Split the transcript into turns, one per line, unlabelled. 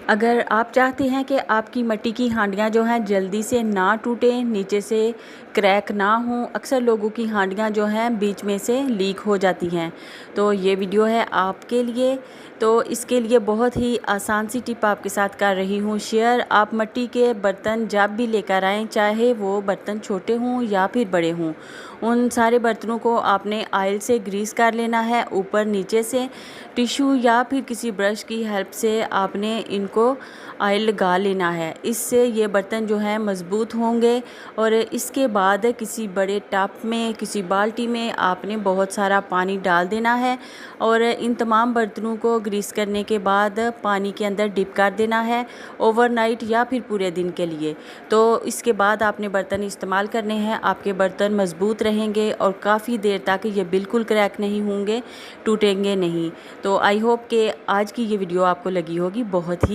अगर आप चाहते हैं कि आपकी मिट्टी की हांडियाँ जो हैं जल्दी से ना टूटें, नीचे से क्रैक ना हों, अक्सर लोगों की हांडियाँ जो हैं बीच में से लीक हो जाती हैं, तो ये वीडियो है आपके लिए। तो इसके लिए बहुत ही आसान सी टिप आपके साथ कर रही हूँ शेयर। आप मिट्टी के बर्तन जब भी लेकर आएँ, चाहे वो बर्तन छोटे हों या फिर बड़े हों, उन सारे बर्तनों को आपने ऑयल से ग्रीस कर लेना है। ऊपर नीचे से टिश्यू या फिर किसी ब्रश की हेल्प से आपने इनको ऑयल लगा लेना है। इससे ये बर्तन जो हैं मज़बूत होंगे। और इसके बाद किसी बड़े टब में, किसी बाल्टी में आपने बहुत सारा पानी डाल देना है और इन तमाम बर्तनों को ग्रीस करने के बाद पानी के अंदर डिप कर देना है ओवरनाइट या फिर पूरे दिन के लिए। तो इसके बाद आपने बर्तन इस्तेमाल करने हैं। आपके बर्तन मज़बूत रहेंगे और काफ़ी देर तक ये बिल्कुल क्रैक नहीं होंगे, टूटेंगे नहीं। तो आई होप कि आज की ये वीडियो आपको लगी होगी बहुत ही